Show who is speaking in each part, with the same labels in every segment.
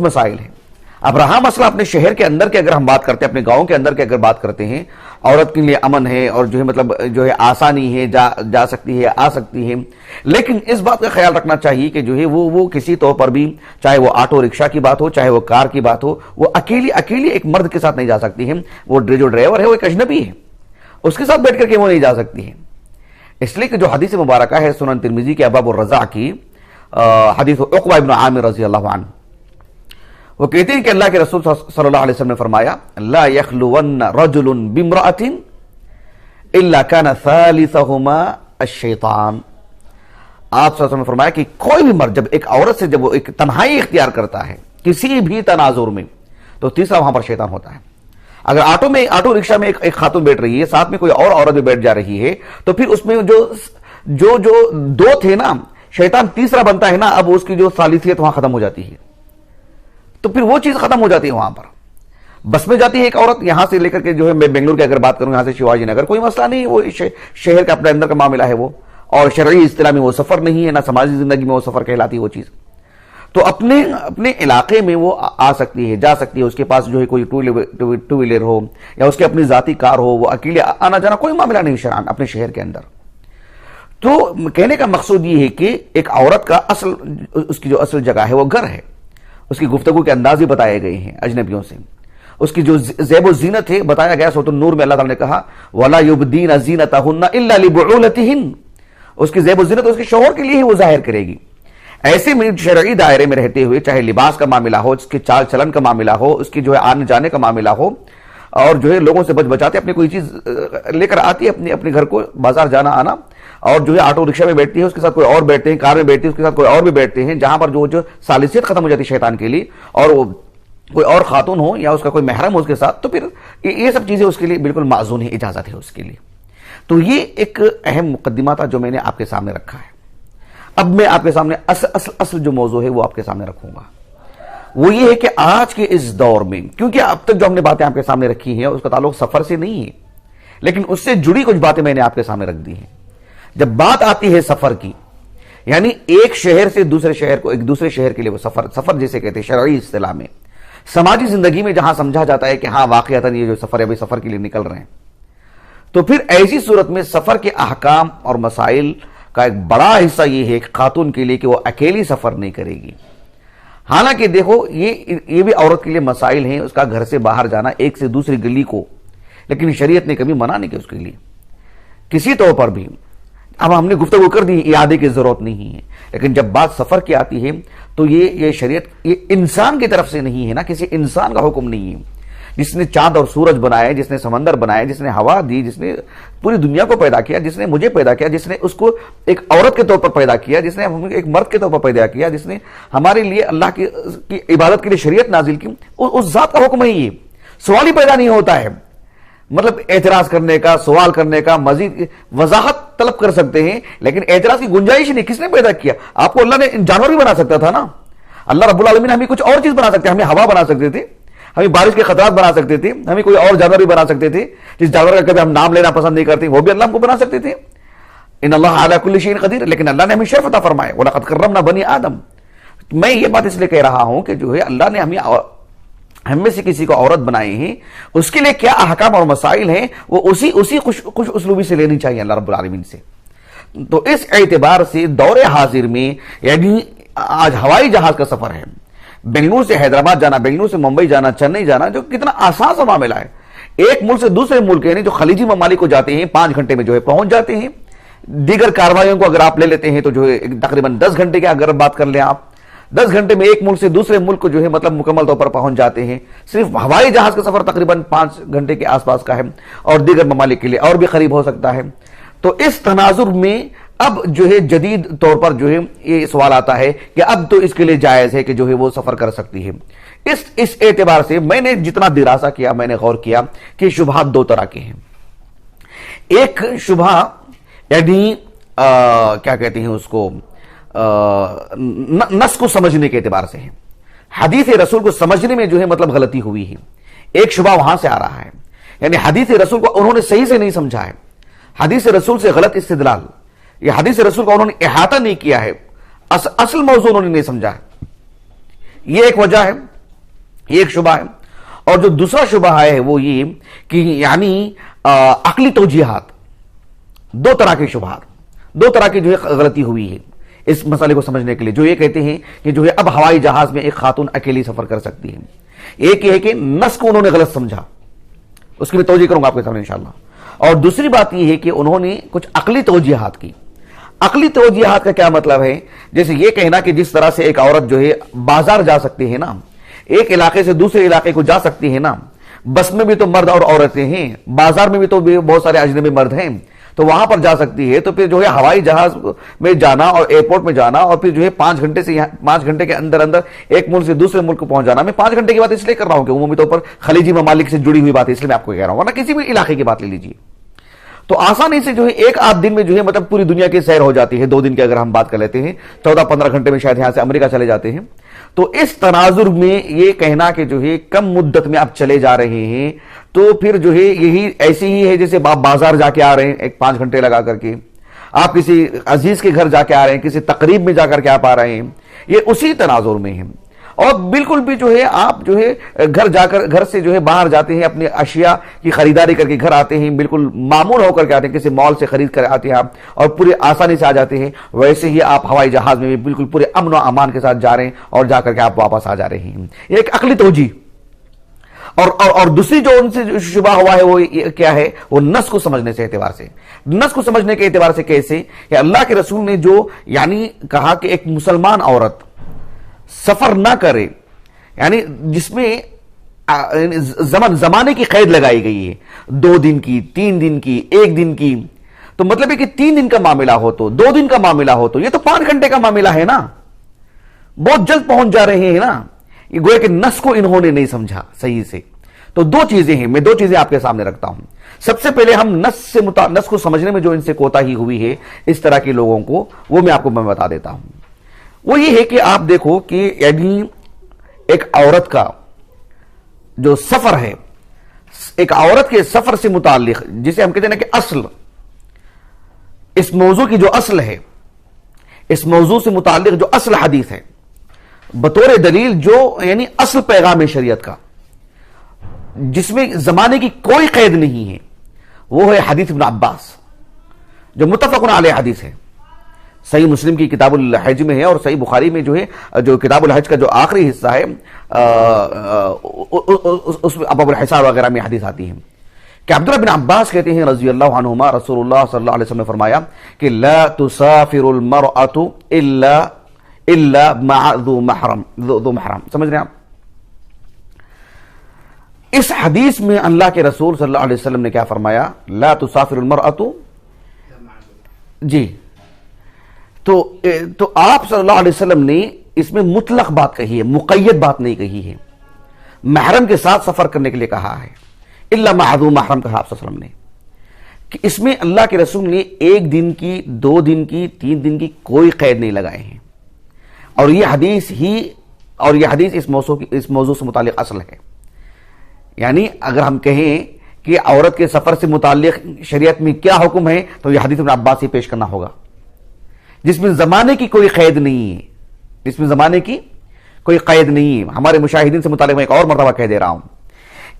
Speaker 1: مسائل ہیں. اب رہا مسئلہ اپنے شہر کے اندر کے اگر ہم بات کرتے ہیں، اپنے گاؤں کے اندر کے اگر بات کرتے ہیں، عورت کے لیے امن ہے اور جو ہے مطلب جو ہے آسانی ہے، جا سکتی ہے، آ سکتی ہے، لیکن اس بات کا خیال رکھنا چاہیے کہ جو ہے وہ کسی طور پر بھی، چاہے وہ آٹو رکشہ کی بات ہو، چاہے وہ کار کی بات ہو، وہ اکیلی ایک مرد کے ساتھ نہیں جا سکتی ہے. وہ جو ڈرائیور ہے وہ ایک اجنبی ہے، اس کے ساتھ بیٹھ کر کے وہ نہیں جا سکتی ہے. اس لیے کہ جو حدیث مبارکہ ہے سنن ترمذی کے ابواب الرضاع کی، حدیث عقبہ ابن عامر رضی اللہ عنہ، وہ کہتے ہیں کہ اللہ کے رسول صلی اللہ علیہ وسلم نے فرمایا لا یخلون رجل بامرأة الا کان ثالثہما الشیطان. آپ صلی اللہ علیہ وسلم نے فرمایا کہ کوئی بھی مرد جب ایک عورت سے جب وہ ایک تنہائی اختیار کرتا ہے کسی بھی تناظر میں، تو تیسرا وہاں پر شیطان ہوتا ہے. اگر آٹو رکشہ میں ایک خاتون بیٹھ رہی ہے، ساتھ میں کوئی اور عورت بھی بیٹھ جا رہی ہے، تو پھر اس میں جو دو تھے نا، شیطان تیسرا بنتا ہے نا، اب اس کی جو ثالثیت وہاں ختم ہو جاتی ہے، تو پھر وہ چیز ختم ہو جاتی ہے. وہاں پر بس میں جاتی ہے ایک عورت، یہاں سے لے کر کے جو ہے میں بنگلور کی اگر بات کروں، یہاں سے شیواجی نگر، کوئی مسئلہ نہیں، وہ شہر کا اپنے اندر کا معاملہ ہے وہ، اور شرعی اصطلاح میں وہ سفر نہیں ہے، نہ سماجی زندگی میں وہ سفر کہلاتی ہے وہ چیز. تو اپنے علاقے میں وہ آ سکتی ہے، جا سکتی ہے، اس کے پاس جو ہے کوئی ٹو ویلر ہو یا اس کے اپنی ذاتی کار ہو، وہ اکیلے آنا جانا کوئی معاملہ نہیں شرعاً اپنے شہر کے اندر. تو کہنے کا مقصود یہ ہے کہ ایک عورت کا اس کی جو اصل جگہ ہے وہ گھر ہے. اس کی گفتگو کے انداز بھی بتائے گئے ہیں اجنبیوں سے. اس کی جو زیب و زینت ہے بتایا گیا سورۃ النور میں، اللہ تعالیٰ نے کہا وَلَا يُبْدِينَ زِينَتَهُنَّ إِلَّا لِبُعُولَتِهِنَّ. اس کی زیب و زینت اس کے شوہر کے لیے ہی وہ ظاہر کرے گی. ایسے میں شرعی دائرے میں رہتے ہوئے، چاہے لباس کا معاملہ ہو، اس کے چال چلن کا معاملہ ہو، اس کی جو ہے آنے جانے کا معاملہ ہو، اور جو ہے لوگوں سے بچاتے اپنی کوئی چیز لے کر آتی ہے اپنے گھر کو، بازار جانا آنا، اور جو ہے آٹو رکشہ میں بیٹھتی ہے، اس کے ساتھ کوئی اور بیٹھتے ہیں، کار میں بیٹھتی ہے، اس کے ساتھ کوئی اور بھی بیٹھتے ہیں، جہاں پر جو ثالثیت ختم ہو جاتی ہے شیطان کے لیے، اور وہ کوئی اور خاتون ہو یا اس کا کوئی محرم ہو اس کے ساتھ، تو پھر یہ سب چیزیں اس کے لیے بالکل معزون ہے، اجازت ہے اس کے لیے. تو یہ ایک اہم مقدمہ تھا جو میں نے آپ کے سامنے رکھا ہے. اب میں آپ کے سامنے اصل جو موضوع ہے وہ آپ کے سامنے رکھوں گا. وہ یہ ہے کہ آج کے اس دور میں، کیونکہ اب تک جو ہم نے باتیں آپ کے سامنے رکھی ہیں اس کا تعلق سفر سے نہیں ہے، لیکن اس سے جڑی کچھ باتیں میں نے آپ کے سامنے رکھ دی ہیں. جب بات آتی ہے سفر کی، یعنی ایک شہر سے دوسرے شہر کو، ایک دوسرے شہر کے لیے وہ سفر جیسے کہتے ہیں شرعی اصطلاح میں، سماجی زندگی میں جہاں سمجھا جاتا ہے کہ ہاں واقعتاً یہ جو سفر ہے ابھی سفر کے لیے نکل رہے ہیں، تو پھر ایسی صورت میں سفر کے احکام اور مسائل کا ایک بڑا حصہ یہ ہے کہ خاتون کے لیے کہ وہ اکیلی سفر نہیں کرے گی. حالانکہ دیکھو یہ بھی عورت کے لیے مسائل ہیں، اس کا گھر سے باہر جانا ایک سے دوسری گلی کو، لیکن شریعت نے کبھی منع نہیں کیا اس کے لیے کسی طور پر بھی. اب ہم نے گفتگو کر دی، اعادے کی ضرورت نہیں ہے، لیکن جب بات سفر کی آتی ہے تو یہ شریعت یہ انسان کی طرف سے نہیں ہے نا، کسی انسان کا حکم نہیں ہے. جس نے چاند اور سورج بنائے، جس نے سمندر بنائے، جس نے ہوا دی، جس نے پوری دنیا کو پیدا کیا، جس نے مجھے پیدا کیا، جس نے اس کو ایک عورت کے طور پر پیدا کیا، جس نے ہمیں ایک مرد کے طور پر پیدا کیا، جس نے ہمارے لیے اللہ کی عبادت کے لیے شریعت نازل کی، اس ذات کا حکم ہے. یہ سوال ہی پیدا نہیں ہوتا ہے. مطلب اعتراض کرنے کا، سوال کرنے کا، مزید وضاحت طلب کر سکتے ہیں، لیکن اعتراض کی گنجائش نہیں. کس نے پیدا کیا آپ کو؟ اللہ نے جانور بھی بنا سکتا تھا نا. اللہ رب العالمین ہمیں کچھ اور چیز بنا سکتے ہیں، ہمیں ہوا بنا سکتے تھے، ہمیں بارش کے خطرات بنا سکتے تھے، ہمیں کوئی اور جانور بھی بنا سکتے تھے جس جانور کا کبھی ہم نام لینا پسند نہیں کرتے، وہ بھی اللہ ہم کو بنا سکتے تھے. ان اللہ علی کل شیء قدیر. لیکن اللہ نے ہمیں شرف عطا فرمایا، وَلَقَدْ كَرَّمْنَا بَنِي آدَمَ. میں یہ بات اس لیے کہہ رہا ہوں کہ جو ہے اللہ نے ہم میں سے کسی کو عورت بنائی ہے، اس کے لیے کیا احکام اور مسائل ہیں وہ اسی خوش اسلوبی سے لینی چاہیے اللہ رب العالمین سے. تو اس اعتبار سے دور حاضر میں، یعنی آج ہوائی جہاز کا سفر ہے، بنگلور سے حیدرآباد جانا، بنگلور سے ممبئی جانا، چنئی جانا، جو کتنا آسان سا معاملہ ہے. ایک ملک سے دوسرے ملک، یعنی جو خلیجی ممالک کو جاتے ہیں 5 گھنٹے میں جو ہے پہنچ جاتے ہیں. دیگر کاروائیوں کو اگر آپ لے لیتے ہیں تو جو ہے تقریباً 10 گھنٹے کی اگر بات کر لیں آپ، 10 گھنٹے میں ایک ملک سے دوسرے ملک کو جو ہے مطلب مکمل طور پر پہنچ جاتے ہیں. صرف ہوائی جہاز کا سفر تقریباً 5 گھنٹے کے آس پاس کا ہے، اور دیگر ممالک کے لیے اور بھی قریب ہو سکتا ہے. تو اس تناظر میں اب جو ہے جدید طور پر جو ہے یہ سوال آتا ہے کہ اب تو اس کے لیے جائز ہے کہ جو ہے وہ سفر کر سکتی ہے. اس اعتبار سے میں نے جتنا دراسہ کیا، میں نے غور کیا کہ شبہات 2 طرح کے ہیں. ایک شبہ یعنی کیا کہتے ہیں اس کو، نص کو سمجھنے کے اعتبار سے ہے، حدیث رسول کو سمجھنے میں جو ہے مطلب غلطی ہوئی ہے. ایک شبہ وہاں سے آ رہا ہے، یعنی حدیث رسول کو انہوں نے صحیح سے نہیں سمجھا ہے، حدیث رسول سے غلط استدلال، یہ حدیث رسول کو انہوں نے احاطہ نہیں کیا ہے، اصل موضوع انہوں نے نہیں سمجھا ہے. یہ ایک وجہ ہے. یہ ایک شبہ ہے. اور جو دوسرا شبہ ہے وہ یہ کہ یعنی عقلی توجیحات، دو طرح کے شبہات، دو طرح کی جو ہے غلطی ہوئی ہے اس مسئلے کو سمجھنے کے لیے. جو یہ کہتے ہیں کہ جو ہے اب ہوائی جہاز میں ایک خاتون اکیلی سفر کر سکتی ہے. ایک یہ ہے کہ نص کو انہوں نے غلط سمجھا، اس کی بھی توجہ کروں گا آپ کے سامنے انشاءاللہ. اور دوسری بات یہ ہے کہ انہوں نے کچھ عقلی توجیحات کی. عقلی توجیحات کا کیا مطلب ہے؟ جیسے یہ کہنا کہ جس طرح سے ایک عورت جو ہے بازار جا سکتی ہے نا، ایک علاقے سے دوسرے علاقے کو جا سکتی ہے نا، بس میں بھی تو مرد اور عورتیں ہیں، بازار میں بھی تو بہت سارے اجنبی مرد ہیں، تو وہاں پر جا سکتی ہے. تو پھر جو ہے ہوائی جہاز میں جانا اور ایئرپورٹ میں جانا اور پھر جو ہے 5 گھنٹے کے اندر ایک ملک سے دوسرے ملک کو پہنچ جانا. میں 5 گھنٹے کی بات اس لیے کر رہا ہوں کہ عمومی طور پر خلیجی ممالک سے جڑی ہوئی بات ہے، اس لیے میں آپ کو کہہ رہا ہوں، ورنہ کسی بھی علاقے کی بات لے لیجیے تو آسانی سے جو ہے ایک آدھ دن میں جو ہے مطلب پوری دنیا کی سیر ہو جاتی ہے. 2 دن کی اگر ہم بات کر لیتے ہیں، 14-15 گھنٹے میں شاید یہاں سے امریکہ چلے جاتے ہیں. تو اس تناظر میں یہ کہنا کہ جو ہے کم مدت میں آپ چلے جا رہے ہیں، تو پھر جو ہے یہی ایسی ہی ہے جیسے آپ بازار جا کے آ رہے ہیں ایک 5 گھنٹے لگا کر کے، آپ کسی عزیز کے گھر جا کے آ رہے ہیں، کسی تقریب میں جا کر کے آپ آ رہے ہیں، یہ اسی تناظر میں ہے. اور بالکل بھی جو ہے آپ جو ہے گھر سے جو ہے باہر جاتے ہیں، اپنے اشیاء کی خریداری کر کے گھر آتے ہیں، بالکل معمول ہو کر کے آتے ہیں، کسی مال سے خرید کر آتے ہیں آپ اور پورے آسانی سے آ جاتے ہیں. ویسے ہی آپ ہوائی جہاز میں بھی بالکل پورے امن و امان کے ساتھ جا رہے ہیں اور جا کر کے آپ واپس آ جا رہے ہیں. یہ ایک عقلی توجیہ. اور دوسری جو ان سے شبہ ہوا ہے وہ کیا ہے؟ وہ نص کو سمجھنے سے اعتبار سے. نص کو سمجھنے کے اعتبار سے کیسے کہ اللہ کے رسول نے جو یعنی کہا کہ ایک مسلمان عورت سفر نہ کرے، یعنی جس میں زمانے کی قید لگائی گئی ہے، 2 دن کی، 3 دن کی، 1 دن کی. تو مطلب ہے کہ 3 دن کا معاملہ ہو تو، 2 دن کا معاملہ ہو تو، یہ تو 5 گھنٹے کا معاملہ ہے نا، بہت جلد پہنچ جا رہے ہیں نا. یہ گویا کہ نص کو انہوں نے نہیں سمجھا صحیح سے. تو 2 چیزیں ہیں، میں 2 چیزیں آپ کے سامنے رکھتا ہوں. سب سے پہلے ہم نص کو سمجھنے میں جو ان سے کوتاہی ہوئی ہے اس طرح کے لوگوں کو، وہ میں آپ کو بتا دیتا ہوں. وہ یہ ہے کہ آپ دیکھو کہ یعنی ایک عورت کا جو سفر ہے، ایک عورت کے سفر سے متعلق جسے ہم کہتے ہیں نا کہ اصل، اس موضوع کی جو اصل ہے، اس موضوع سے متعلق جو اصل حدیث ہے بطور دلیل، جو یعنی اصل پیغام شریعت کا جس میں زمانے کی کوئی قید نہیں ہے، وہ ہے حدیث ابن عباس جو متفق علیہ حدیث ہے. صحیح مسلم کی کتاب الحج میں ہے اور صحیح بخاری میں جو ہے جو کتاب الحج کا جو آخری حصہ ہے اس میں ابواب الحصار وغیرہ میں حدیث آتی ہے کہ عبداللہ بن عباس کہتے ہیں رضی اللہ عنہما، رسول اللہ صلی اللہ علیہ وسلم نے فرمایا کہ لا تسافر المرأة الا مع ذو محرم. سمجھ رہے ہیں آپ؟ اس حدیث میں اللہ کے رسول صلی اللہ علیہ وسلم نے کیا فرمایا؟ لا تسافر المرأة، جی. تو آپ صلی اللہ علیہ وسلم نے اس میں مطلق بات کہی ہے، مقید بات نہیں کہی ہے. محرم کے ساتھ سفر کرنے کے لیے کہا ہے، الا مع ذو محرم کہا آپ صلی اللہ علیہ وسلم نے. کہ اس میں اللہ کے رسول نے 1 دن کی، 2 دن کی، 3 دن کی کوئی قید نہیں لگائے ہیں. اور یہ حدیث اس موضوع سے متعلق اصل ہے. یعنی اگر ہم کہیں کہ عورت کے سفر سے متعلق شریعت میں کیا حکم ہے تو یہ حدیث ابن عباس ہی پیش کرنا ہوگا، جس میں زمانے کی کوئی قید نہیں ہے، جس میں زمانے کی کوئی قید نہیں ہے. ہمارے مشاہدین سے متعلق میں ایک اور مرتبہ کہہ دے رہا ہوں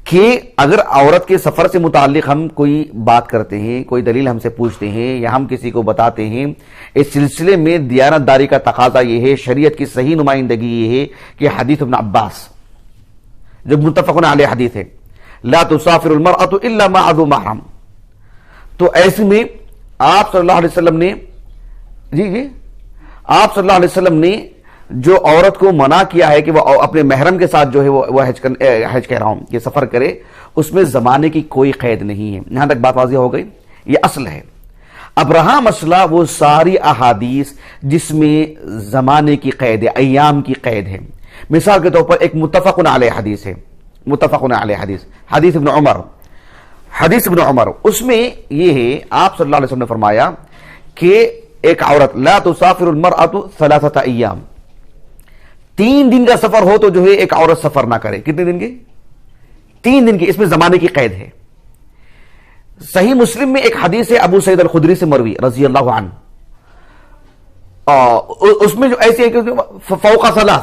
Speaker 1: کہ اگر عورت کے سفر سے متعلق ہم کوئی بات کرتے ہیں، کوئی دلیل ہم سے پوچھتے ہیں یا ہم کسی کو بتاتے ہیں، اس سلسلے میں دیانت داری کا تقاضا یہ ہے، شریعت کی صحیح نمائندگی یہ ہے کہ حدیث ابن عباس جو متفق علیہ حدیث ہے، لا تسافر المرأة الا مع ذو محرم. تو ایسے میں آپ صلی اللہ علیہ وسلم نے آپ صلی اللہ علیہ وسلم نے جو عورت کو منع کیا ہے کہ وہ اپنے محرم کے ساتھ جو ہے وہ حج کہہ رہا ہوں کہ سفر کرے، اس میں زمانے کی کوئی قید نہیں ہے. یہاں تک بات واضح ہو گئی، یہ اصل ہے. اب رہا مسئلہ وہ ساری احادیث جس میں زمانے کی قید ہے، ایام کی قید ہے. مثال کے طور پر ایک متفق علیہ حدیث ہے، متفق علیہ حدیث ابن عمر، اس میں یہ ہے آپ صلی اللہ علیہ وسلم نے فرمایا کہ ایک عورت لا تسافر المرأة 3 ایام، 3 دن کا سفر ہو تو جو ہے ایک عورت سفر نہ کرے. کتنے دن کے؟ 3 دن کی. اس میں زمانے کی قید ہے. صحیح مسلم میں ایک حدیث ہے ابو سعید الخدری سے مروی رضی اللہ عنہ، اس میں جو ایسی ہے کہ فوق 3،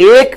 Speaker 1: 1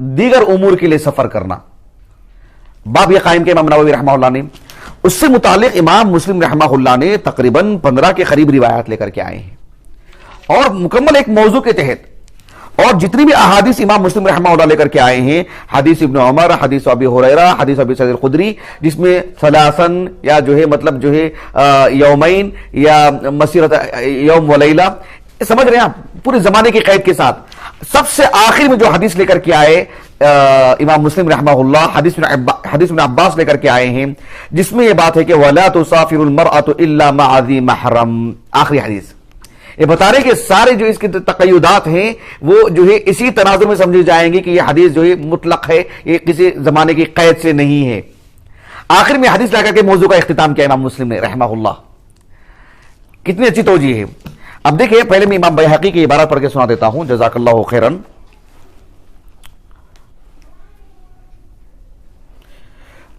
Speaker 1: دیگر امور کے لیے سفر کرنا، باب یہ قائم کیا امام نووی رحمہ اللہ نے. اس سے متعلق امام مسلم رحمہ اللہ نے تقریباً 15 کے قریب روایات لے کر کے آئے ہیں، اور مکمل ایک موضوع کے تحت. اور جتنی بھی احادیث امام مسلم رحمہ اللہ لے کر کے آئے ہیں، حدیث ابن عمر، حدیث ابی ہریرہ، حدیث ابی سعید الخدری، جس میں ثلاثن یا جو ہے مطلب جو ہے یومین یا مسیرت یوم و لیلہ، سمجھ رہے ہیں آپ، پورے زمانے کی قید کے ساتھ. سب سے آخر میں جو حدیث لے کر کے آئے امام مسلم رحمہ اللہ، حدیث ابن عباس لے کر کے آئے ہیں، جس میں یہ بات ہے کہ وَلَا تُسَافِرُ الْمَرْأَةُ إِلَّا مَعَ ذِي مَحْرَمٍ، آخری حدیث. یہ بتا رہے کہ سارے جو اس کے تقیدات ہیں وہ جو ہے اسی تناظر میں سمجھی جائیں گی کہ یہ حدیث جو ہے مطلق ہے، یہ کسی زمانے کی قید سے نہیں ہے. آخر میں حدیث لا کر کے موضوع کا اختتام کیا امام مسلم نے رحمہ اللہ. کتنی اچھی توجیہ ہے. اب دیکھیں، پہلے میں امام بیہقی کی عبارت پڑھ کے سنا دیتا ہوں، جزاک اللہ خیرن.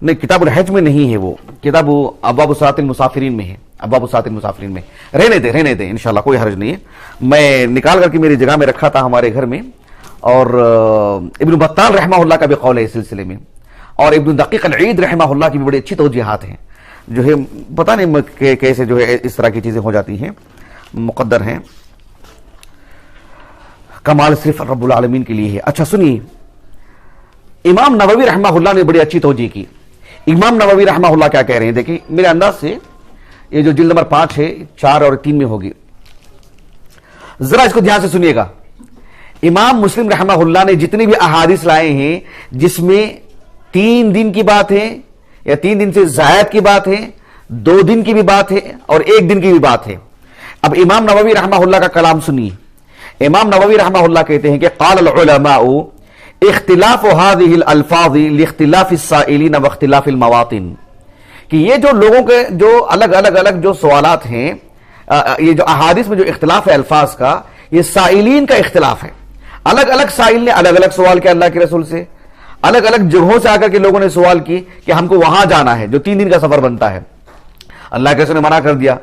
Speaker 1: نہیں، کتاب الحج میں نہیں ہے، وہ کتاب ابواب صلاۃ المسافرین میں ہے، ابواب صلاۃ المسافرین میں. رہنے دیں انشاءاللہ، کوئی حرج نہیں ہے. میں نکال کر کے میری جگہ میں رکھا تھا ہمارے گھر میں، اور ابن بطال رحمہ اللہ کا بھی قول ہے اس سلسلے میں، اور ابن دقیق العید رحمہ اللہ کی بھی بڑی اچھی توجیحات ہیں. جو ہے پتہ نہیں کیسے جو ہے اس طرح کی چیزیں ہو جاتی ہیں، مقدر ہیں. کمال صرف رب العالمین کے لیے ہے. اچھا سنیے، امام نووی رحمہ اللہ نے بڑی اچھی توجیہ کی. امام نووی رحمہ اللہ کیا کہہ رہے ہیں؟ دیکھیں میرے انداز سے یہ جو جلد نمبر 5 ہے، 4 اور 3 میں ہوگی، ذرا اس کو دھیان سے سنیے گا. امام مسلم رحمہ اللہ نے جتنی بھی احادیث لائے ہیں جس میں 3 دن کی بات ہے یا 3 دن سے زائد کی بات ہے، 2 دن کی بھی بات ہے اور 1 دن کی بھی بات ہے. اب امام نووی رحمہ اللہ کا کلام سنیے. امام نووی رحمہ اللہ کہتے ہیں کہ قال العلماء اختلاف هذه الالفاظ لاختلاف السائلین واختلاف المواطن، کہ یہ جو لوگوں کے جو الگ جو سوالات ہیں، یہ جو احادیث میں جو اختلاف ہے الفاظ کا، یہ سائلین کا اختلاف ہے. الگ سائل نے الگ سوال کیا اللہ کے رسول سے، الگ جگہوں سے آ کر کے لوگوں نے سوال کی کہ ہم کو وہاں جانا ہے جو 3 دن کا سفر بنتا ہے. اللہ کے رسول نے منع کر دیا.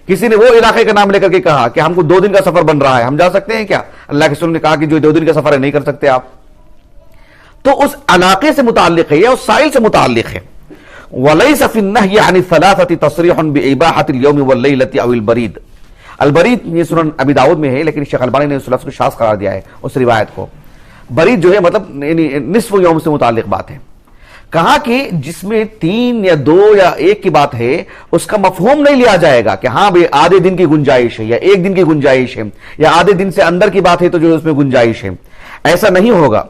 Speaker 1: کسی نے وہ علاقے کا نام لے کر کے کہا کہ ہم کو 2 دن کا سفر بن رہا ہے، ہم جا سکتے ہیں کیا؟ اللہ کے رسول نے کہا کہ جو 2 دن کا سفر ہے نہیں کر سکتے آپ. تو اس علاقے سے متعلق ہے یا اس سائل سے متعلق ہے. وَلَيْسَ فِي النَّهْيِ عَنِ الثَّلَاثَةِ تَصْرِيحٌ بِإِبَاحَةِ الْيَوْمِ وَاللَّيْلَةِ أَوِ الْبَرِيدِ. البرید یہ سنن ابی داؤد میں ہے، لیکن شیخ البانی نے اس لفظ کو شاذ قرار دیا ہے اس روایت کو. برید جو ہے مطلب یعنی نصف یوم سے متعلق بات ہے. کہا کہ جس میں 3 یا 2 یا 1 کی بات ہے، اس کا مفہوم نہیں لیا جائے گا کہ ہاں بھئی آدھے دن کی گنجائش ہے یا 1 دن کی گنجائش ہے یا آدھے دن سے اندر کی بات ہے تو جو اس میں گنجائش ہے. ایسا نہیں ہوگا.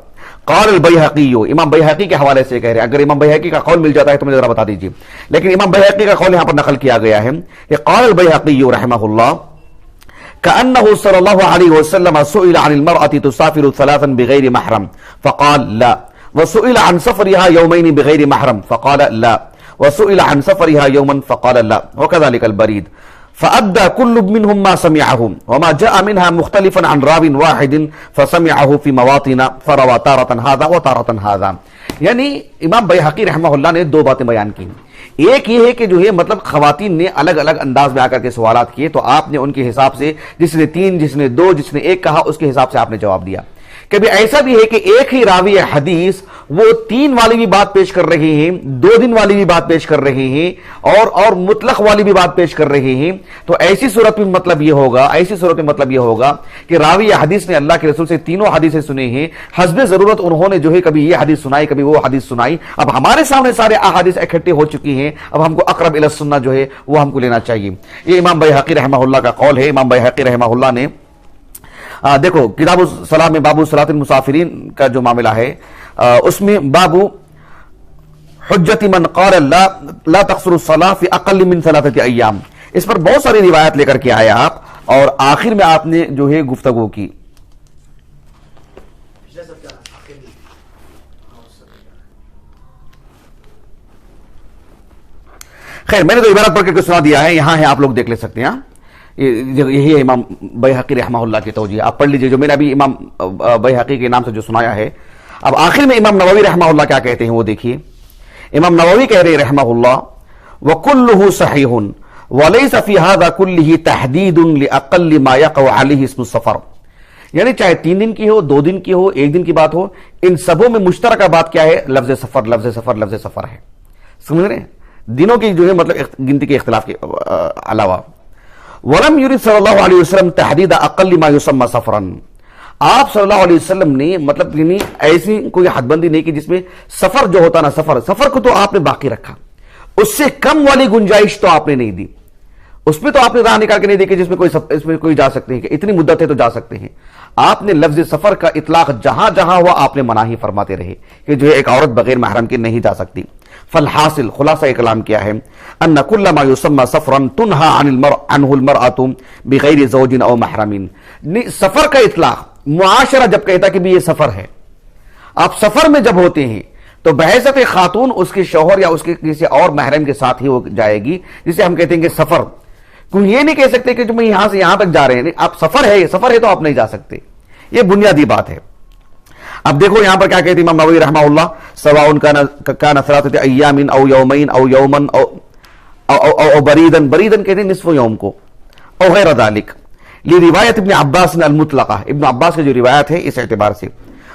Speaker 1: قال البیہقی، امام بیہقی کے حوالے سے کہہ رہے ہیں. اگر امام بیہقی کا قول مل جاتا ہے تو مجھے ذرا بتا دیجیے، لیکن امام بیہقی کا قول یہاں پر نقل کیا گیا ہے کہ قال البیہقی رحمہ اللہ كأنه صلى الله عليه وسلم سئل عن المرأة تسافر 3 بغير محرم فقال لا، وسئل عن سفرها يومين بغير محرم فقال لا، وسئل عن سفرها يوما فقال لا، وكذلك البريد. فأدى كل منهم ما سمعه، وما جاء منها مختلفا عن راو واحد فسمعه في مواطن فروى تارة هذا وتارة هذا. یعنی امام بیہقی رحمہ اللہ نے 2 باتیں بیان کی. ایک یہ ہے کہ جو ہے مطلب خواتین نے الگ انداز میں آ کر کے سوالات کیے، تو آپ نے ان کے حساب سے جس نے 3، جس نے 2، جس نے 1 کہا، اس کے حساب سے آپ نے جواب دیا. کبھی ایسا بھی ہے کہ ایک ہی راوی حدیث وہ 3 والی بھی بات پیش کر رہے ہیں، 2 دن والی بھی بات پیش کر رہے ہیں، اور مطلق والی بھی بات پیش کر رہے ہیں. تو ایسی صورت میں مطلب یہ ہوگا کہ راوی حدیث نے اللہ کے رسول سے 3 حدیثیں سنے ہیں، حسب ضرورت انہوں نے جو ہے کبھی یہ حدیث سنائی، کبھی وہ حدیث سنائی. اب ہمارے سامنے سارے احادیث اکٹھے ہو چکی ہیں، اب ہم کو اقرب الی السنہ جو ہے وہ ہم کو لینا چاہیے. یہ امام بیہقی رحمہ اللہ کا قول ہے. امام بیہقی رحمہ اللہ نے دیکھو کتاب الصلاۃ میں باب صلاۃ المسافرین کا جو معاملہ ہے، اس میں باب حجت من قال لا تقصر الصلاۃ فی اقل من 3 ایام، اس پر بہت ساری روایت لے کر کے آئے آپ، اور آخر میں آپ نے جو ہے گفتگو کی. خیر میں نے تو عبارت پڑھ کے سنا دیا ہے، یہاں ہے آپ لوگ دیکھ لے سکتے ہیں. یہی ہے امام بیہقی رحمہ اللہ کی توجیہ، آپ پڑھ لیجئے جو میں نے ابھی امام بیہقی کے نام سے جو سنایا ہے. اب آخر میں امام نووی رحمہ اللہ کیا کہتے ہیں وہ دیکھیے. امام نووی کہہ رہے رحمہ اللہ وَكُلُّهُ صَحِيحٌ وَلَيْسَ فِي هَذَا كُلِّهِ تَحْدِيدٌ لِأَقَلِّ مَا يَقَعُ عَلَيْهِ اسْمُ السَّفَرِ. یعنی چاہے 3 دن کی ہو، 2 دن کی ہو، 1 دن کی بات ہو، ان سبوں میں مشترکہ بات کیا ہے؟ لفظ سفر، لفظ سفر، لفظ سفر ہے. سمجھ رہے ہیں؟ دنوں کی جو ہے مطلب گنتی کے اختلاف کے علاوہ. وَلَمْ يُرِدْ صلی اللہ علیہ وسلم تحدید اقل ما يسمى سفراً. آپ صلی اللہ علیہ وسلم نے مطلب ایسی کوئی حد بندی نہیں کی جس میں سفر جو ہوتا نا، سفر کو تو آپ نے باقی رکھا، اس سے کم والی گنجائش تو آپ نے نہیں دی. اس میں تو آپ نے راہ نکال کے نہیں دی کہ جس میں کوئی جا سکتے ہیں کہ اتنی مدت ہے تو جا سکتے ہیں. آپ نے لفظ سفر کا اطلاق جہاں جہاں ہوا آپ نے مناہی فرماتے رہے کہ جو ہے ایک عورت بغیر محرم کے نہیں جا سکتی. فالحاصل خلاصہ کلام کیا ہے؟ ان کل ما یسمى سفرا تنهى عنه المرأة بغیر زوج او محرم. سفر کا اطلاق معاشرہ جب کہتا کہ بھی یہ سفر ہے، آپ سفر میں جب ہوتے ہیں تو بحیثیت خاتون اس کے شوہر یا اس کے کسی اور محرم کے ساتھ ہی وہ جائے گی، جسے ہم کہتے ہیں کہ سفر. کوئی یہ نہیں کہہ سکتے کہ تم یہاں سے یہاں تک جا رہے ہیں، آپ سفر ہے تو آپ نہیں جا سکتے. یہ بنیادی بات ہے. اب دیکھو یہاں پر کیا کہتے ہیں امام نووی رحمہ اللہ، سواء کان ثلاثۃ ایام او یومین او یوما او بریدن کہتے ہیں نصف یوم کو، او غیر ذلک، لروایت ابن عباس المطلقہ، ابن عباس کی جو روایت ہے اس اعتبار سے.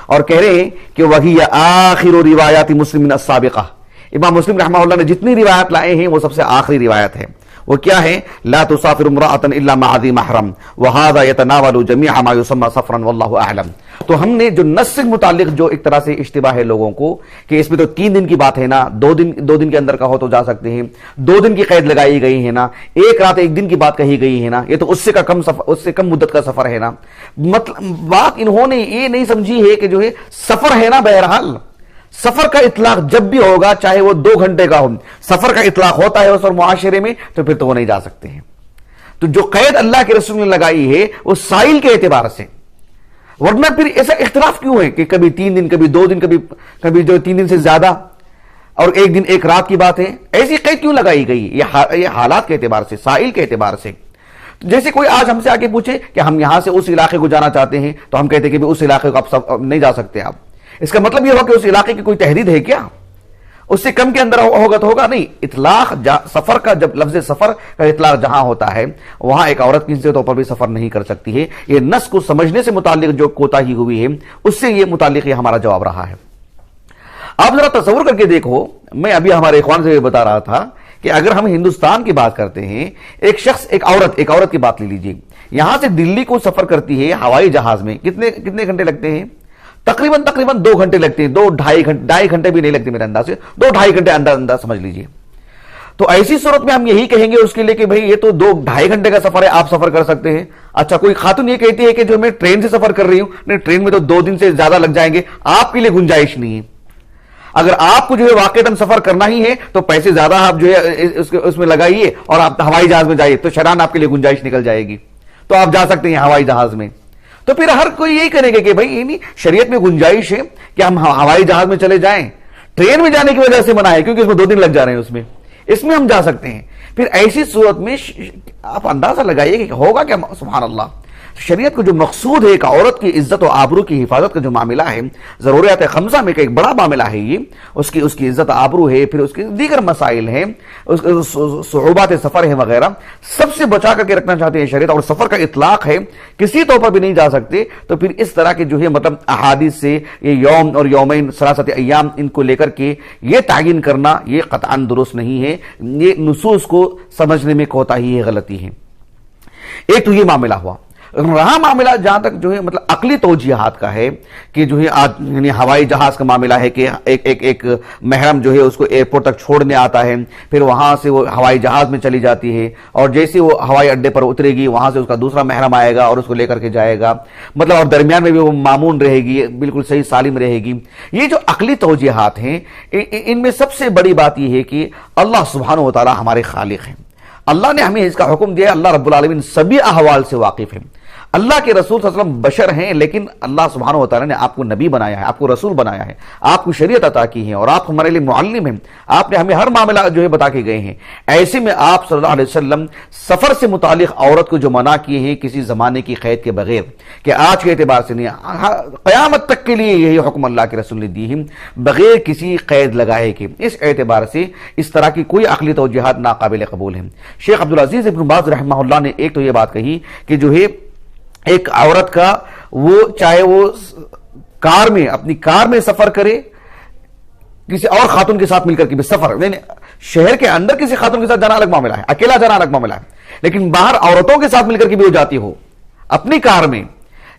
Speaker 1: اور کہہ رہے ہیں کہ وہی آخر روایات مسلم السابقہ. امام مسلم رحمہ اللہ نے جتنی روایت لائے ہیں وہ سب سے آخری روایت ہے. وہ کیا ہے؟ لا تسافر امرأة الا مع ذی محرم وهذا يتناول جميع ما يسمى سفرا والله اعلم. تو ہم نے جو نص سے متعلق جو ایک طرح سے اشتباہ ہے لوگوں کو کہ اس میں تو 3 دن کی بات ہے نا، 2 دن کے اندر کا ہو تو جا سکتے ہیں، 2 دن کی قید لگائی گئی ہے نا، 1 رات 1 دن کی بات کہی گئی ہے نا، یہ تو اس سے کم مدت کا سفر ہے نا. مطلب بات انہوں نے یہ نہیں سمجھی ہے کہ جو ہے سفر ہے نا، بہرحال سفر کا اطلاق جب بھی ہوگا چاہے وہ 2 گھنٹے کا ہو، سفر کا اطلاق ہوتا ہے اس اور معاشرے میں، تو پھر تو وہ نہیں جا سکتے ہیں. تو جو قید اللہ کے رسول نے لگائی ہے وہ سائل کے اعتبار سے، ورنہ پھر ایسا اختلاف کیوں ہے کہ کبھی 3 دن، کبھی 2 دن، کبھی جو 3 دن سے زیادہ اور 1 دن 1 رات کی بات ہے. ایسی قید کیوں لگائی گئی؟ یہ حالات کے اعتبار سے، سائل کے اعتبار سے. جیسے کوئی آج ہم سے آ کے پوچھے کہ ہم یہاں سے اس علاقے کو جانا چاہتے ہیں تو ہم کہتے ہیں کہ اس علاقے کو آپ نہیں جا سکتے. آپ اس کا مطلب یہ ہوا کہ اس علاقے کی کوئی تحدید ہے کیا؟ اس سے کم کے اندر ہوگا تو ہوگا نہیں. اطلاق سفر کا، جب لفظ سفر کا اطلاق جہاں ہوتا ہے وہاں ایک عورت کسی طور پر بھی سفر نہیں کر سکتی ہے. یہ نص کو سمجھنے سے متعلق جو کوتاہی ہوئی ہے اس سے یہ متعلق یہ ہمارا جواب رہا ہے. آپ ذرا تصور کر کے دیکھو، میں ابھی ہمارے اخوان سے بتا رہا تھا کہ اگر ہم ہندوستان کی بات کرتے ہیں، ایک شخص، ایک عورت کی بات لے لیجیے، یہاں سے دلی کو سفر کرتی ہے ہوائی جہاز میں، کتنے گھنٹے لگتے ہیں؟ تقریباً 2 گھنٹے لگتے ہیں. 2-2.5 گھنٹے بھی نہیں لگتے میرے انداز سے، 2-2.5 گھنٹے انداز سمجھ لیجیے. تو ایسی صورت میں ہم یہی کہیں گے اس کے لیے کہ بھئی یہ تو 2-2.5 گھنٹے کا سفر ہے، آپ سفر کر سکتے ہیں. اچھا کوئی خاتون یہ کہتی ہے کہ جو میں ٹرین سے سفر کر رہی ہوں، نہیں ٹرین میں تو 2 دن سے زیادہ لگ جائیں گے، آپ کے لیے گنجائش نہیں ہے. اگر آپ کو جو ہے واقعتاً سفر کرنا ہی ہے تو پیسے زیادہ آپ جو ہے اس میں لگائیے اور آپ ہوائی جہاز میں جائیے، تو شران آپ کے لیے گنجائش نکل جائے گی، تو آپ جا سکتے ہیں ہوائی جہاز میں. تو پھر ہر کوئی یہی کرے گا کہ بھائی نہیں، شریعت میں گنجائش ہے کہ ہم ہوائی جہاز میں چلے جائیں. ٹرین میں جانے کی وجہ سے منع ہے کیونکہ اس میں 2 دن لگ جا رہے ہیں، اس میں ہم جا سکتے ہیں. پھر ایسی صورت میں آپ اندازہ لگائیے کہ ہوگا کیا. سبحان اللہ. شریعت کو جو مقصود ہے ایک عورت کی عزت و آبرو کی حفاظت کا جو معاملہ ہے، ضروریات خمسہ میں ایک بڑا معاملہ ہے یہ، اس کی عزت آبرو ہے، پھر اس کے دیگر مسائل ہیں، صعوبات سفر ہے وغیرہ، سب سے بچا کر کے رکھنا چاہتے ہیں شریعت. اور سفر کا اطلاق ہے، کسی طور پر بھی نہیں جا سکتے. تو پھر اس طرح کے جو ہے مطلب احادیث سے یہ یوم اور یومین، 3 ایام، ان کو لے کر کے یہ تعین کرنا یہ قطعاً درست نہیں ہے. یہ نصوص کو سمجھنے میں کوتاہی ہے، غلطی ہے. ایک تو یہ معاملہ ہوا. رہا معاملہ جہاں تک جو ہے مطلب عقلی توجیہات کا ہے کہ جو ہے یعنی ہوائی جہاز کا معاملہ ہے کہ ایک محرم جو ہے اس کو ایئرپورٹ تک چھوڑنے آتا ہے، پھر وہاں سے وہ ہوائی جہاز میں چلی جاتی ہے، اور جیسے وہ ہوائی اڈے پر اترے گی وہاں سے اس کا دوسرا محرم آئے گا اور اس کو لے کر کے جائے گا، مطلب اور درمیان میں بھی وہ معمون رہے گی، بالکل صحیح سالم رہے گی. یہ جو عقلی توجیہات ہیں ان میں سب سے بڑی بات یہ ہے کہ اللہ سبحانہ و تعالی ہمارے خالق ہیں. اللہ نے ہمیں اس کا حکم دیا. اللہ رب العالمین سبھی احوال سے واقف ہے. اللہ کے رسول صلی اللہ علیہ وسلم بشر ہیں، لیکن اللہ سبحانہ و تعالیٰ نے آپ کو نبی بنایا ہے، آپ کو رسول بنایا ہے، آپ کو شریعت عطا کی ہے، اور آپ ہمارے لیے معلم ہیں. آپ نے ہمیں ہر معاملہ جو ہے بتا کے گئے ہیں. ایسے میں آپ صلی اللہ علیہ وسلم سفر سے متعلق عورت کو جو منع کیے ہیں کسی زمانے کی قید کے بغیر، کہ آج کے اعتبار سے نہیں، قیامت تک کے لیے یہی حکم اللہ کے رسول نے دی ہے، بغیر کسی قید لگائے کے. اس اعتبار سے اس طرح کی کوئی عقلی توجیہات ناقابل قبول ہیں. شیخ عبدالعزیز ابن باز رحمہ اللہ نے ایک تو یہ بات کہی کہ جو ہے ایک عورت کا وہ چاہے وہ کار میں اپنی کار میں سفر کرے کسی اور خاتون کے ساتھ مل کر کے بھی سفر، شہر کے اندر کسی خاتون کے ساتھ جانا الگ معاملہ ہے، اکیلا جانا الگ معاملہ ہے، لیکن باہر عورتوں کے ساتھ مل کر کے بھی وہ جاتی ہو اپنی کار میں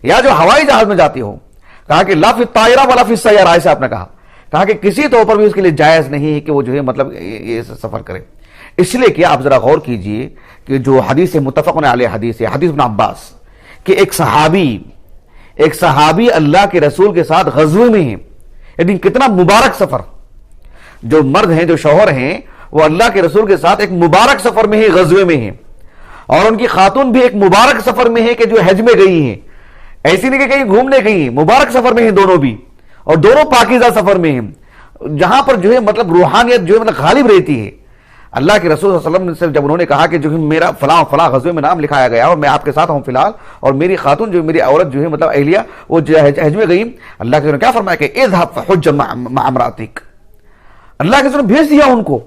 Speaker 1: یا جو ہوائی جہاز میں جاتی ہو، کہا کہ لا فی الطائرہ ولا فی السیارہ، ایسے آپ نے کہا کہ کسی طور پر بھی اس کے لیے جائز نہیں ہے کہ وہ جو ہے مطلب یہ سفر کرے. اس لیے کہ آپ ذرا غور کیجئے کہ جو حدیث متفق علیہ حدیث ہے، حدیث ابن عباس کہ ایک صحابی اللہ کے رسول کے ساتھ غزوے میں ہیں، یعنی کتنا مبارک سفر، جو مرد ہیں جو شوہر ہیں وہ اللہ کے رسول کے ساتھ ایک مبارک سفر میں ہیں، غزوے میں ہیں، اور ان کی خاتون بھی ایک مبارک سفر میں ہے کہ جو حج میں گئی ہیں، ایسی نہیں کہ کہیں گھومنے گئی ہیں، مبارک سفر میں ہیں دونوں بھی، اور دونوں پاکیزہ سفر میں ہیں جہاں پر جو ہے مطلب روحانیت جو ہے مطلب غالب رہتی ہے. اللہ کے رسول صلی اللہ علیہ وسلم سے جب انہوں نے کہا کہ جو میرا فلاں فلاں غزوے میں نام لکھایا گیا اور میں آپ کے ساتھ ہوں فی الحال، اور میری خاتون جو میری عورت جو ہے مطلب اہلیہ وہ حج میں گئی، اللہ کے رسول نے کیا فرمایا کہ اذهب فحج مع امراتک، اللہ کے رسول نے بھیج دیا ان کو.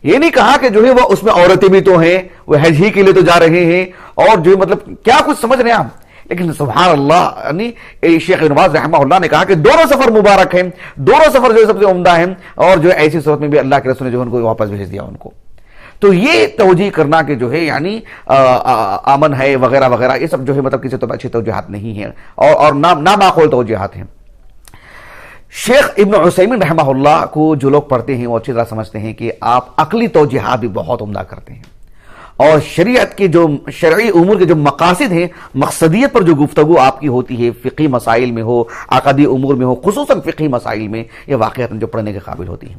Speaker 1: یہ نہیں کہا کہ جو ہے وہ اس میں عورتیں بھی تو ہیں، وہ حج ہی کے لیے تو جا رہے ہیں، اور جو ہے مطلب کیا کچھ سمجھ رہے ہیں آپ. لیکن سبحان اللہ، یعنی شیخ ابن باز رحمہ اللہ نے کہا کہ دونوں سفر مبارک ہیں، دونوں سفر جو سب سے عمدہ ہیں، اور جو ایسی صورت میں بھی اللہ کے رسول نے جو ان کو واپس بھیج دیا ان کو. تو یہ توجیہ کرنا کہ جو ہے یعنی امن ہے وغیرہ وغیرہ، یہ سب جو ہے مطلب کسی طرح اچھی توجیہات نہیں ہیں اور نامعقول توجیہات ہیں. شیخ ابن عثیمین رحمہ اللہ کو جو لوگ پڑھتے ہیں وہ اچھی طرح سمجھتے ہیں کہ آپ عقلی توجیہات بھی بہت عمدہ کرتے ہیں، اور شریعت کے جو شرعی امور کے جو مقاصد ہیں، مقصدیت پر جو گفتگو آپ کی ہوتی ہے، فقہی مسائل میں ہو، عقدی امور میں ہو، خصوصاً فقہی مسائل میں، یہ واقعات جو پڑھنے کے قابل ہوتی ہیں.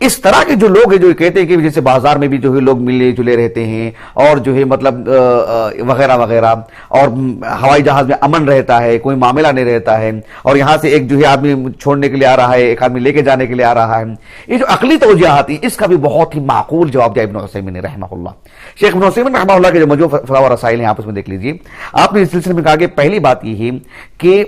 Speaker 1: اس طرح کے جو لوگ ہیں جو کہتے ہیں کہ جیسے بازار میں بھی جو ہے لوگ ملے جلے رہتے ہیں اور جو ہے مطلب وغیرہ وغیرہ، اور ہوائی جہاز میں امن رہتا ہے، کوئی معاملہ نہیں رہتا ہے، اور یہاں سے ایک جو ہے آدمی چھوڑنے کے لیے آ رہا ہے، ایک آدمی لے کے جانے کے لیے آ رہا ہے، یہ جو عقلی توجیہات ہیں اس کا بھی بہت ہی معقول جواب دیا ابن عثیمین نے رحمہ اللہ. شیخ ابن عثیمین رحمہ اللہ کے جو مجموع فتاوی و رسائل ہیں آپ اس میں دیکھ لیجئے. آپ نے اس سلسلے میں کہا کہ پہلی بات یہ ہے کہ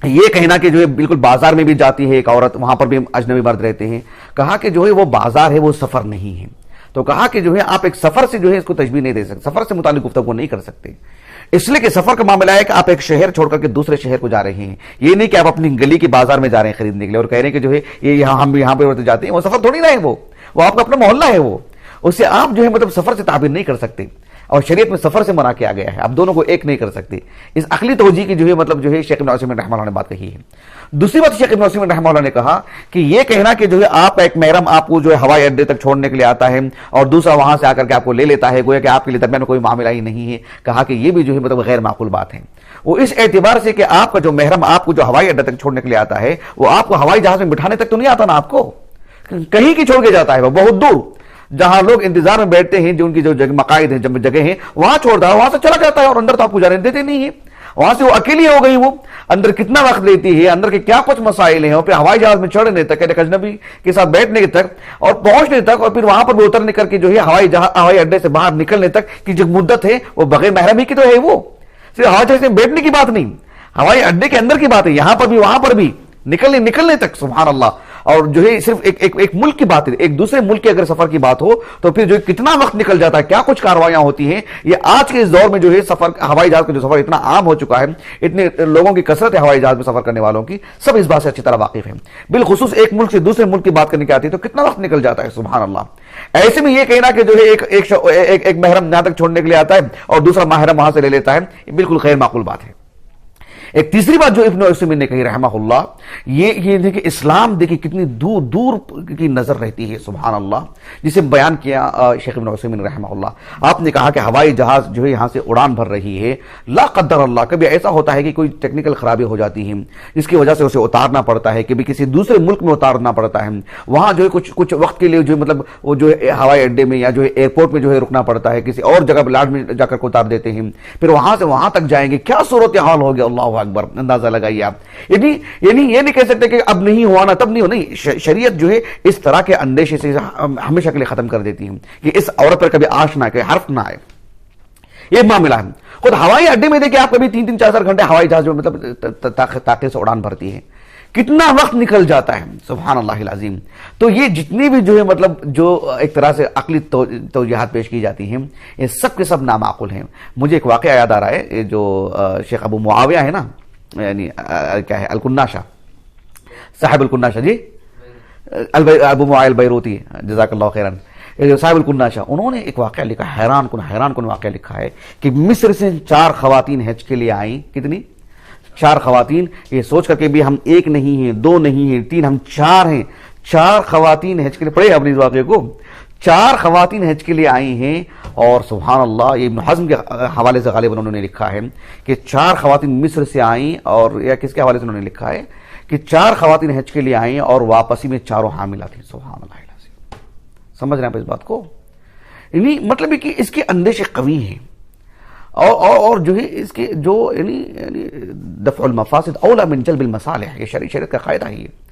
Speaker 1: یہ کہنا کہ جو ہے بالکل بازار میں بھی جاتی ہے ایک عورت، وہاں پر بھی اجنبی مرد رہتے ہیں، کہا کہ جو ہے وہ بازار ہے، وہ سفر نہیں ہے. تو کہا کہ جو ہے آپ ایک سفر سے جو ہے اس کو تشبیہ نہیں دے سکتے، سفر سے متعلق گفتگو نہیں کر سکتے، اس لیے کہ سفر کا معاملہ ہے کہ آپ ایک شہر چھوڑ کر کے دوسرے شہر کو جا رہے ہیں، یہ نہیں کہ آپ اپنی گلی کے بازار میں جا رہے ہیں خریدنے کے لیے اور کہہ رہے ہیں کہ جو ہے یہ ہم بھی یہاں پہ جاتے ہیں. وہ سفر تھوڑی نہ ہے، وہ آپ کا اپنا محلہ ہے، وہ اس سے آپ جو ہے مطلب سفر سے تعبیر نہیں کر سکتے، اور شریعت میں سفر سے منع کیا گیا ہے، آپ دونوں کو ایک نہیں کر سکتے. اس عقلی توجیہ کی جو ہے مطلب جو ہے شیخ ابن عثیمین رحمہ اللہ نے بات کہی ہے. دوسری بات شیخ ابن عثیمین رحمہ اللہ نے کہا کہ یہ کہنا کہ جو ہے آپ ایک محرم آپ کو جو ہے ہوائی اڈے تک چھوڑنے کے لیے آتا ہے اور دوسرا وہاں سے آ کر کے آپ کو لے لیتا ہے، گویا کہ آپ کے لیے درمیان کوئی معاملہ ہی نہیں ہے، کہا کہ یہ بھی جو ہے مطلب غیر معقول بات ہے. وہ اس اعتبار سے کہ آپ کا جو محرم آپ کو جو ہوائی اڈے تک چھوڑنے کے لیے آتا ہے وہ آپ کو ہوائی جہاز میں بٹھانے تک تو نہیں آتا نا، آپ کو کہیں کی چھوڑ کے جاتا ہے، وہ بہت دور جہاں لوگ انتظار میں بیٹھتے ہیں، جو ان کی جو مقاعد ہیں جگہ ہیں وہاں چھوڑتا ہے، وہاں سے چلا جاتا ہے، اور اندر تو آپ کو جانے دیتے نہیں ہیں. وہاں سے وہ اکیلی ہو گئی، وہ اندر کتنا وقت لیتی ہے، اندر کے کیا کچھ مسائل ہیں، اور پھر ہوائی جہاز میں چڑھنے تک، ایک اجنبی کے ساتھ بیٹھنے تک اور پہنچنے تک، اور پھر وہاں پر بھی اترنے کر کے جو ہے ہوائی اڈے سے باہر نکلنے تک کی جو مدت ہے وہ بغیر محرم ہی کی تو ہے. وہ صرف ہوائی جہاز میں بیٹھنے کی بات نہیں، ہوائی اڈے کے اندر کی بات ہے، یہاں پر بھی وہاں پر بھی نکلنے تک. سبحان اللہ. اور جو ہے صرف ایک ملک کی بات ہے، ایک دوسرے ملک کے اگر سفر کی بات ہو تو پھر جو کتنا وقت نکل جاتا ہے، کیا کچھ کاروائیاں ہوتی ہیں. یہ آج کے اس دور میں جو ہے سفر ہوائی جہاز کا جو سفر اتنا عام ہو چکا ہے، اتنے لوگوں کی کثرت ہے ہوائی جہاز میں سفر کرنے والوں کی، سب اس بات سے اچھی طرح واقف ہیں. بالخصوص ایک ملک سے دوسرے ملک کی بات کرنے کی آتی ہے تو کتنا وقت نکل جاتا ہے. سبحان اللہ. ایسے میں یہ کہنا کہ جو ہے ایک محرم یہاں تک چھوڑنے کے لیے آتا ہے اور دوسرا محرم وہاں سے لے لیتا ہے، یہ بالکل غیر معقول بات ہے. ایک تیسری بات جو ابن عثیمین نے کہی رحمہ اللہ، یہ کہ اسلام دیکھیں کتنی دور دور کی نظر رہتی ہے. سبحان اللہ. جسے بیان کیا شیخ ابن عثیمین رحمہ اللہ، آپ نے کہا کہ ہوائی جہاز جو ہے یہاں سے اڑان بھر رہی ہے، لا قدر اللہ کبھی ایسا ہوتا ہے کہ کوئی ٹیکنیکل خرابی ہو جاتی ہے جس کی وجہ سے اسے اتارنا پڑتا ہے، کبھی کسی دوسرے ملک میں اتارنا پڑتا ہے، وہاں جو ہے کچھ وقت کے لیے جو مطلب وہ جو ہے ہوائی اڈے میں یا جو ہے ایئرپورٹ میں جو ہے رکنا پڑتا ہے، کسی اور جگہ لاڈ میں جا کر اتار دیتے ہیں، پھر وہاں سے وہاں تک جائیں گے، کیا صورتحال ہوگی. اللہ اکبر. اندازہ لگائیے آپ. یعنی یہ نہیں کہہ سکتے کہ اب نہیں ہوا نا تب نہیں ہو، نہیں. شریعت جو ہے اس طرح کے اندیشے سے ہمیشہ کے لیے ختم کر دیتی ہے کہ اس عورت پر کبھی آش نہ آئے، حرف نہ آئے. یہ معاملہ ہے. خود ہوائی اڈے میں دیکھیں آپ کبھی 3-4 گھنٹے ہوائی جہاز میں مطلب طاقت سے اڑان بھرتی ہے. کتنا وقت نکل جاتا ہے، سبحان اللہ العظیم۔ تو یہ جتنی بھی جو ہے مطلب جو ایک طرح سے عقلی توجیہات پیش کی جاتی ہیں، یہ سب کے سب نامعقول ہیں۔ مجھے ایک واقعہ یاد آ رہا ہے، جو شیخ ابو معاویہ ہے نا، یعنی کیا ہے، الکناشہ، صاحب الکناشہ، جی ابو معاویہ البیروتی، جزاک اللہ خیرن، صاحب الکناشہ، انہوں نے ایک واقعہ لکھا، حیران کن واقعہ لکھا ہے کہ مصر سے 4 خواتین حج کے لیے آئیں۔ کتنی؟ 4 خواتین، یہ سوچ کر کے بھی ہم 1 نہیں ہیں، 2 نہیں ہیں، 3، ہم 4 ہیں۔ 4 خواتین حج کے لیے، پڑھے اپنے اس واقعے کو، 4 خواتین حج کے لیے آئی ہیں، اور سبحان اللہ، یہ ابن حزم کے حوالے سے غالباً انہوں نے لکھا ہے کہ 4 خواتین مصر سے آئیں، اور یا کس کے حوالے سے انہوں نے لکھا ہے کہ 4 خواتین حج کے لیے آئیں اور واپسی میں 4 حاملہ تھیں۔ سبحان اللہ، سمجھ رہے ہیں آپ اس بات کو؟ یعنی مطلب ہے کہ اس کے اندیشے قوی ہیں، اور جو ہے اس کے جو یعنی دفع المفاسد اولا من جلب المصالح، یہ شریعت کا قاعدہ ہی ہے۔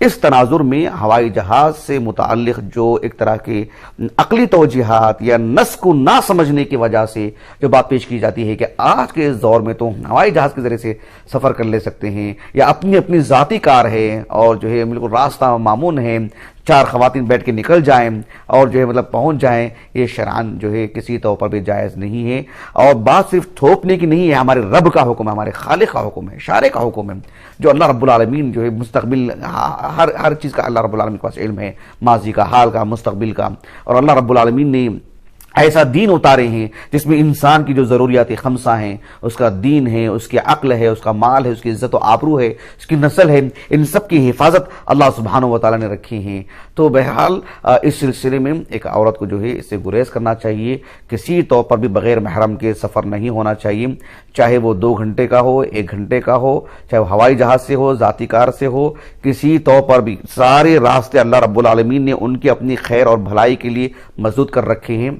Speaker 1: اس تناظر میں ہوائی جہاز سے متعلق جو ایک طرح کے عقلی توجیہات یا نس کو نہ سمجھنے کی وجہ سے جو بات پیش کی جاتی ہے کہ آج کے اس دور میں تو ہوائی جہاز کے ذریعے سے سفر کر لے سکتے ہیں، یا اپنی ذاتی کار ہے، اور جو ہے بالکل راستہ معمون ہے، 4 خواتین بیٹھ کے نکل جائیں اور جو ہے مطلب پہنچ جائیں، یہ شرعاً جو ہے کسی طور پر بھی جائز نہیں ہے۔ اور بات صرف تھوپنے کی نہیں ہے، ہمارے رب کا حکم ہے، ہمارے خالق کا حکم ہے، شارع کا حکم ہے، جو اللہ رب العالمین جو ہے مستقبل، ہر چیز کا اللہ رب العالمین کے پاس علم ہے، ماضی کا، حال کا، مستقبل کا، اور اللہ رب العالمین نے ایسا دین اتارے ہیں جس میں انسان کی جو ضروریات 5 ہیں، اس کا دین ہے، اس کی عقل ہے، اس کا مال ہے، اس کی عزت و آبرو ہے، اس کی نسل ہے، ان سب کی حفاظت اللہ سبحانہ و تعالیٰ نے رکھی ہیں۔ تو بہرحال اس سلسلے میں ایک عورت کو جو ہے اس سے گریز کرنا چاہیے، کسی طور پر بھی بغیر محرم کے سفر نہیں ہونا چاہیے، چاہے وہ 2 گھنٹے کا ہو، 1 گھنٹے کا ہو، چاہے وہ ہوائی جہاز سے ہو، ذاتی کار سے ہو، کسی طور پر بھی سارے راستے اللہ رب العالمین نے ان کی اپنی خیر اور بھلائی کے لیے مسدود کر رکھے ہیں۔